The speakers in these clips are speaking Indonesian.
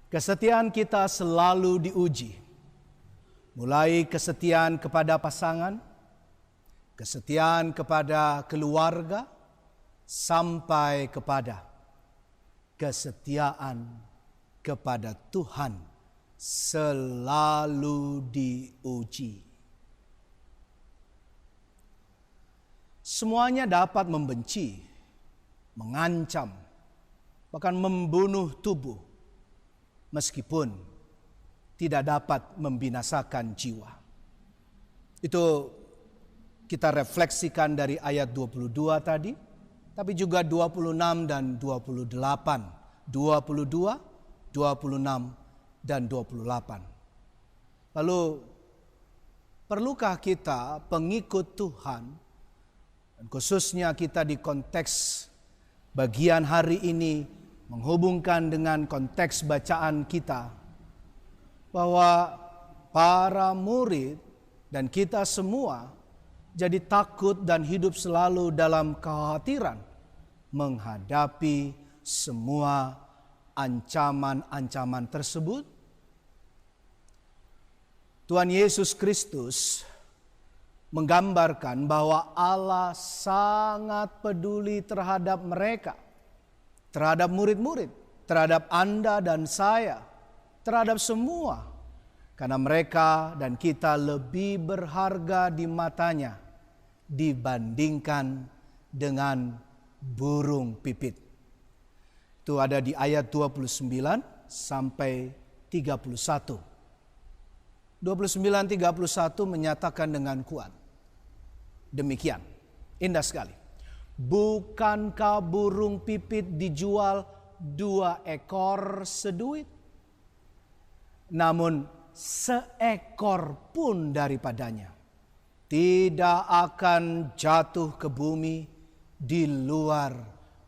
Kesetiaan kita selalu diuji. Mulai kesetiaan kepada pasangan, kesetiaan kepada keluarga, sampai kepada kesetiaan kepada Tuhan selalu diuji. Semuanya dapat membenci, mengancam, bahkan membunuh tubuh, meskipun tidak dapat membinasakan jiwa. Itu kita refleksikan dari ayat 22 tadi, tapi juga 26 dan 28, 22, 26, dan 28. Lalu, perlukah kita pengikut Tuhan, dan khususnya kita di konteks bagian hari ini menghubungkan dengan konteks bacaan kita, bahwa para murid dan kita semua jadi takut dan hidup selalu dalam kekhawatiran menghadapi semua ancaman-ancaman tersebut? Tuhan Yesus Kristus menggambarkan bahwa Allah sangat peduli terhadap mereka, terhadap murid-murid, terhadap Anda dan saya, terhadap semua. Karena mereka dan kita lebih berharga di matanya dibandingkan dengan burung pipit. Itu ada di ayat 29 sampai 31. 29-31 menyatakan dengan kuat. Demikian, indah sekali. Bukankah burung pipit dijual 2 ekor seduit? Namun seekor pun daripadanya tidak akan jatuh ke bumi di luar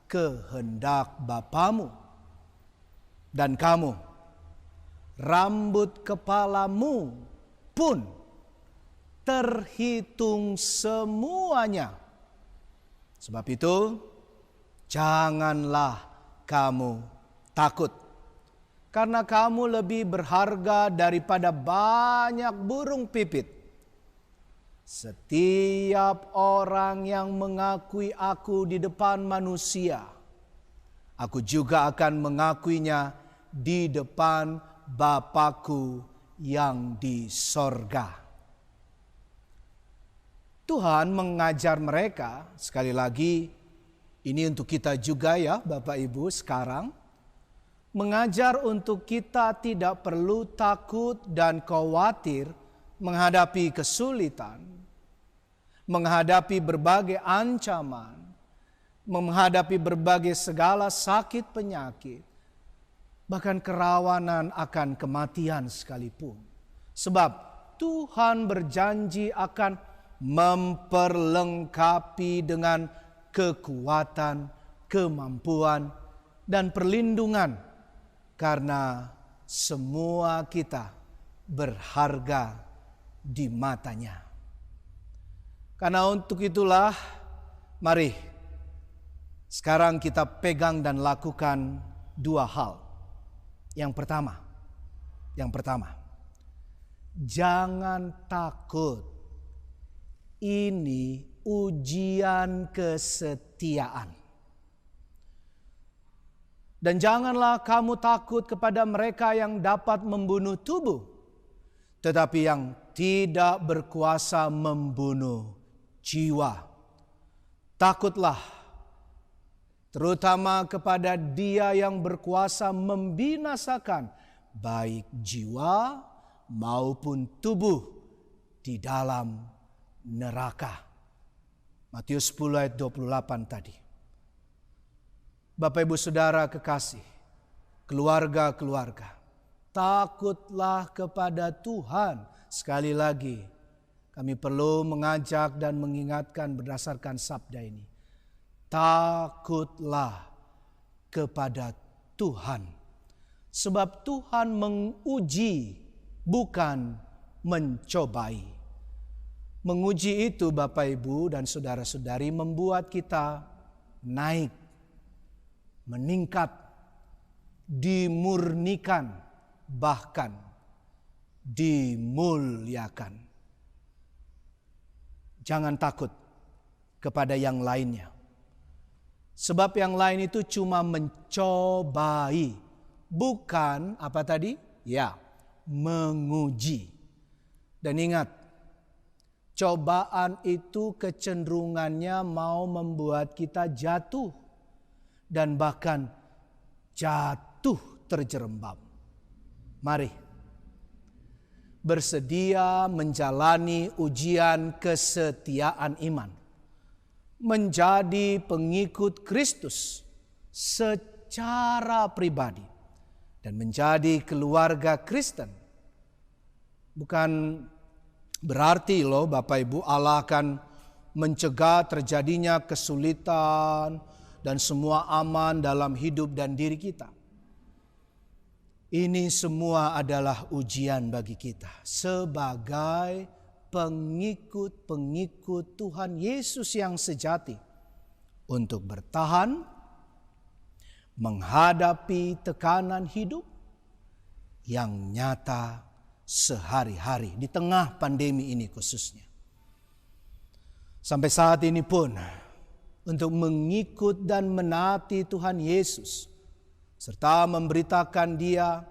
kehendak Bapamu. Dan kamu, rambut kepalamu pun terhitung semuanya. Sebab itu, janganlah kamu takut, karena kamu lebih berharga daripada banyak burung pipit. Setiap orang yang mengakui aku di depan manusia, aku juga akan mengakuinya di depan Bapa-Ku yang di sorga. Tuhan mengajar mereka, sekali lagi ini untuk kita juga ya Bapak Ibu sekarang, mengajar untuk kita tidak perlu takut dan khawatir menghadapi kesulitan, menghadapi berbagai ancaman, menghadapi berbagai segala sakit penyakit, bahkan kerawanan akan kematian sekalipun. Sebab Tuhan berjanji akan memperlengkapi dengan kekuatan, kemampuan, dan perlindungan, karena semua kita berharga di matanya. Karena untuk itulah, mari sekarang kita pegang dan lakukan 2 hal. Yang pertama, jangan takut. Ini ujian kesetiaan. Dan janganlah kamu takut kepada mereka yang dapat membunuh tubuh, tetapi yang tidak berkuasa membunuh jiwa. Takutlah terutama kepada Dia yang berkuasa membinasakan baik jiwa maupun tubuh di dalam neraka. Matius 10 ayat 28 tadi. Bapak Ibu Saudara kekasih, keluarga-keluarga, takutlah kepada Tuhan. Sekali lagi, kami perlu mengajak dan mengingatkan berdasarkan sabda ini. Takutlah kepada Tuhan. Sebab Tuhan menguji, bukan mencobai. Menguji itu Bapak Ibu dan saudara-saudari membuat kita naik, meningkat, dimurnikan bahkan dimuliakan. Jangan takut kepada yang lainnya. Sebab yang lain itu cuma mencobai, bukan apa tadi? Ya, menguji. Dan ingat, cobaan itu kecenderungannya mau membuat kita jatuh dan bahkan jatuh terjerembab. Mari bersedia menjalani ujian kesetiaan iman, menjadi pengikut Kristus secara pribadi dan menjadi keluarga Kristen. Bukan berarti loh Bapak Ibu Allah akan mencegah terjadinya kesulitan dan semua aman dalam hidup dan diri kita. Ini semua adalah ujian bagi kita sebagai pengikut-pengikut Tuhan Yesus yang sejati untuk bertahan menghadapi tekanan hidup yang nyata sehari-hari di tengah pandemi ini khususnya. Sampai saat ini pun untuk mengikut dan menaati Tuhan Yesus serta memberitakan Dia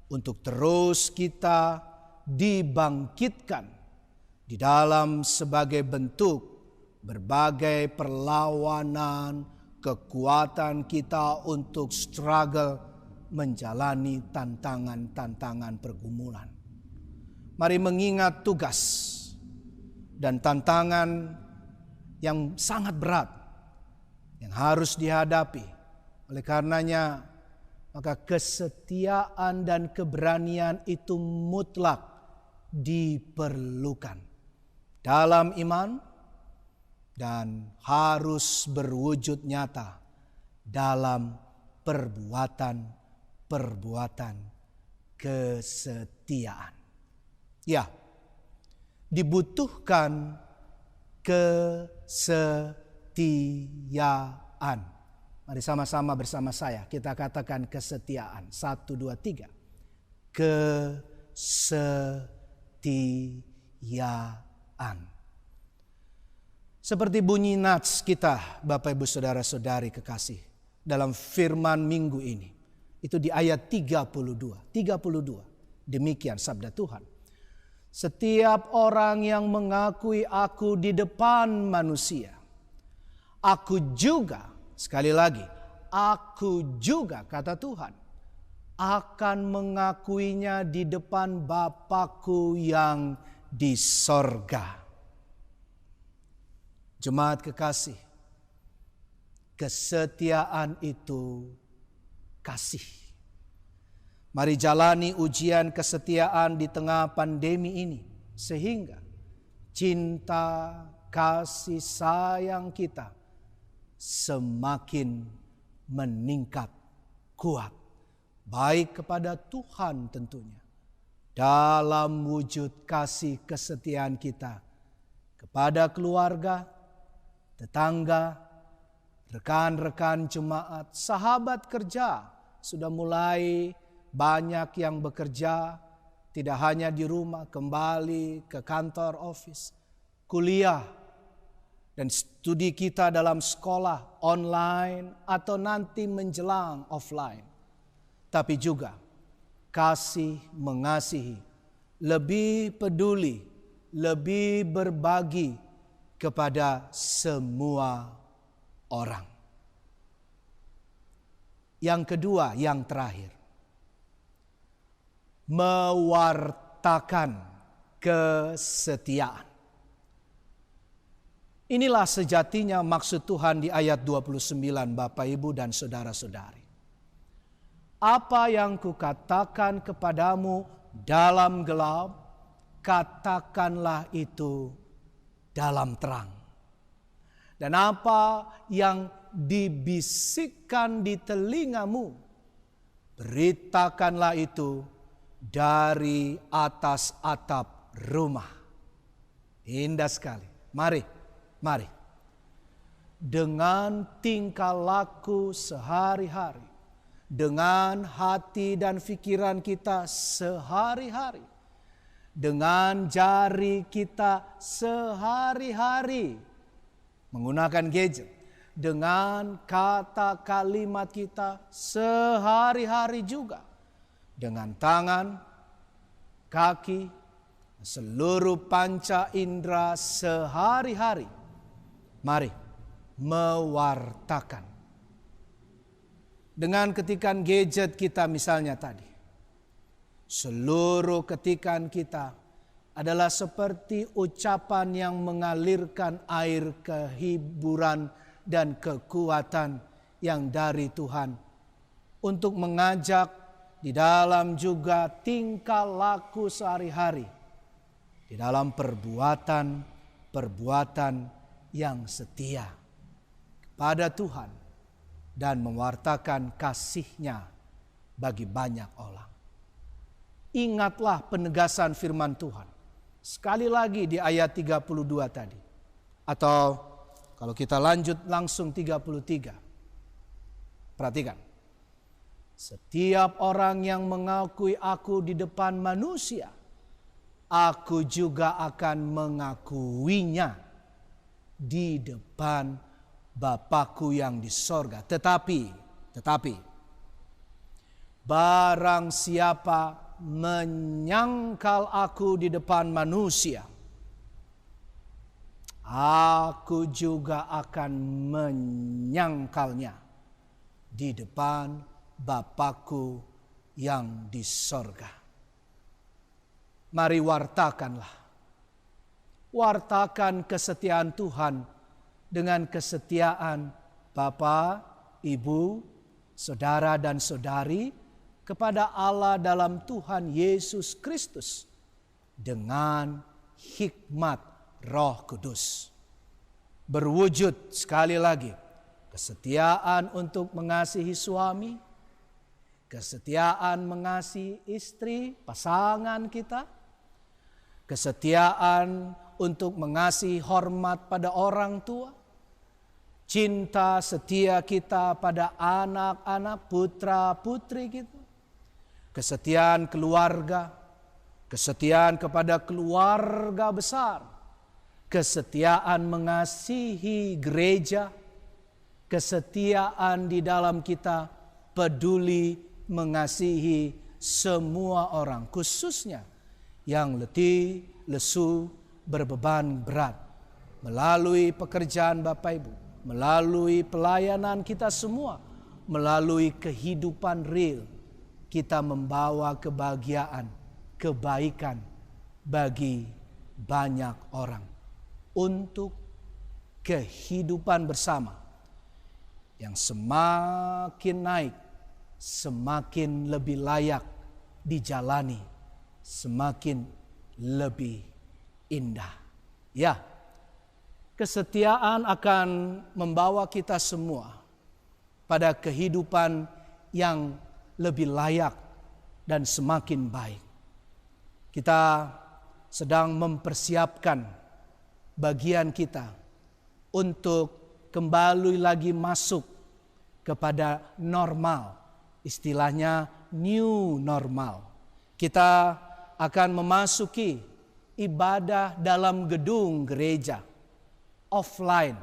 untuk terus kita dibangkitkan di dalam sebagai bentuk berbagai perlawanan kekuatan kita untuk struggle menjalani tantangan-tantangan pergumulan. Mari mengingat tugas dan tantangan yang sangat berat yang harus dihadapi. Oleh karenanya, maka kesetiaan dan keberanian itu mutlak diperlukan dalam iman dan harus berwujud nyata dalam perbuatan kesetiaan. Ya, dibutuhkan kesetiaan. Mari sama-sama bersama saya kita katakan kesetiaan. 1, 2, 3. Kesetiaan. Seperti bunyi nats kita Bapak Ibu Saudara-saudari kekasih dalam firman minggu ini. Itu di ayat 32. Demikian sabda Tuhan. Setiap orang yang mengakui aku di depan manusia, aku juga, sekali lagi, aku juga, kata Tuhan, akan mengakuinya di depan Bapa-Ku yang di sorga. Jemaat kekasih, kesetiaan itu kasih. Mari jalani ujian kesetiaan di tengah pandemi ini, sehingga cinta, kasih sayang kita semakin meningkat kuat. Baik kepada Tuhan tentunya, dalam wujud kasih kesetiaan kita kepada keluarga, tetangga, rekan-rekan jemaat, sahabat kerja. Sudah mulai banyak yang bekerja, tidak hanya di rumah, kembali ke kantor, office, kuliah, dan studi kita dalam sekolah online atau nanti menjelang offline. Tapi juga kasih mengasihi, lebih peduli, lebih berbagi kepada semua orang. Yang kedua, yang terakhir, mewartakan kesetiaan. Inilah sejatinya maksud Tuhan di ayat 29 Bapak Ibu dan saudara-saudari. Apa yang kukatakan kepadamu dalam gelap, katakanlah itu dalam terang. Dan apa yang dibisikkan di telingamu, beritakanlah itu dari atas atap rumah. Indah sekali. Mari. Dengan tingkah laku sehari-hari, dengan hati dan pikiran kita sehari-hari, dengan jari kita sehari-hari, menggunakan gadget, dengan kata kalimat kita sehari-hari juga, dengan tangan, kaki, seluruh panca indera sehari-hari. Mari mewartakan. Dengan ketikan gadget kita misalnya tadi, seluruh ketikan kita adalah seperti ucapan yang mengalirkan air kehiburan dan kekuatan yang dari Tuhan untuk mengajak di dalam juga tingkah laku sehari-hari, di dalam perbuatan yang setia kepada Tuhan dan mewartakan kasih-Nya bagi banyak orang. Ingatlah penegasan firman Tuhan. Sekali lagi di ayat 32 tadi. Atau kalau kita lanjut langsung 33. Perhatikan. Setiap orang yang mengakui aku di depan manusia, aku juga akan mengakuinya di depan Bapakku yang di sorga. Tetapi barang siapa menyangkal aku di depan manusia, aku juga akan menyangkalnya di depan Bapakku yang di sorga. Mari wartakan kesetiaan Tuhan dengan kesetiaan Bapa, Ibu, saudara dan saudari kepada Allah dalam Tuhan Yesus Kristus dengan hikmat Roh Kudus. Berwujud sekali lagi kesetiaan untuk mengasihi suami, kesetiaan mengasihi istri, pasangan kita, kesetiaan untuk mengasihi hormat pada orang tua, cinta setia kita pada anak-anak, putra-putri kita, kesetiaan keluarga, kesetiaan kepada keluarga besar, kesetiaan mengasihi gereja, kesetiaan di dalam kita peduli mengasihi semua orang, khususnya yang letih, lesu, berbeban berat, melalui pekerjaan Bapak Ibu, melalui pelayanan kita semua, melalui kehidupan real, kita membawa kebahagiaan, kebaikan bagi banyak orang untuk kehidupan bersama yang semakin naik, semakin lebih layak dijalani, semakin lebih indah. Ya, kesetiaan akan membawa kita semua pada kehidupan yang lebih layak dan semakin baik. Kita sedang mempersiapkan bagian kita untuk kembali lagi masuk kepada normal, istilahnya new normal. Kita akan memasuki ibadah dalam gedung gereja offline.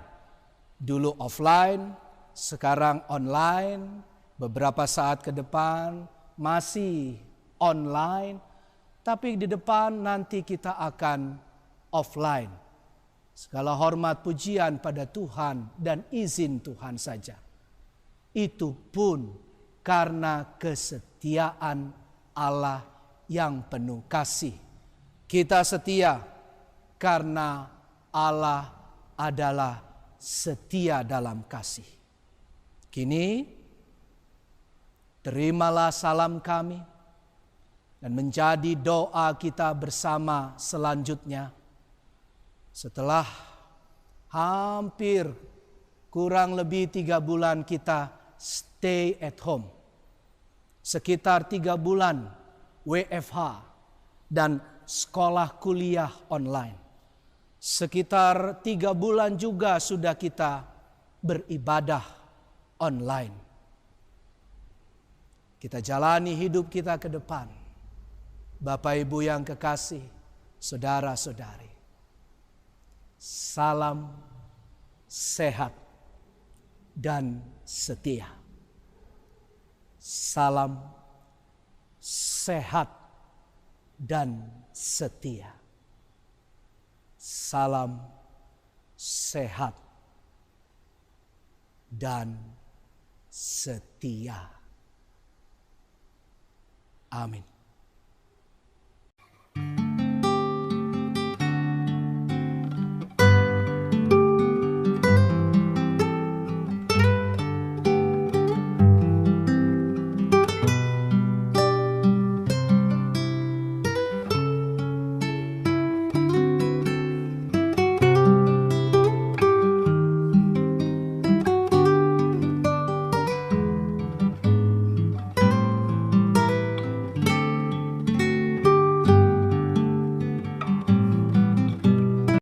Dulu offline, sekarang online, beberapa saat ke depan masih online, tapi di depan nanti kita akan offline. Segala hormat pujian pada Tuhan dan izin Tuhan saja. Itu pun karena kesetiaan Allah yang penuh kasih. Kita setia karena Allah adalah setia dalam kasih. Kini terimalah salam kami dan menjadi doa kita bersama selanjutnya. Setelah hampir kurang lebih 3 bulan kita stay at home, sekitar 3 bulan WFH dan sekolah kuliah online, sekitar 3 bulan juga sudah kita beribadah online. kita jalani hidup kita ke depan. Bapak Ibu yang kekasih, saudara-saudari, salam sehat dan setia. Salam sehat dan setia. Salam sehat dan setia. Amin.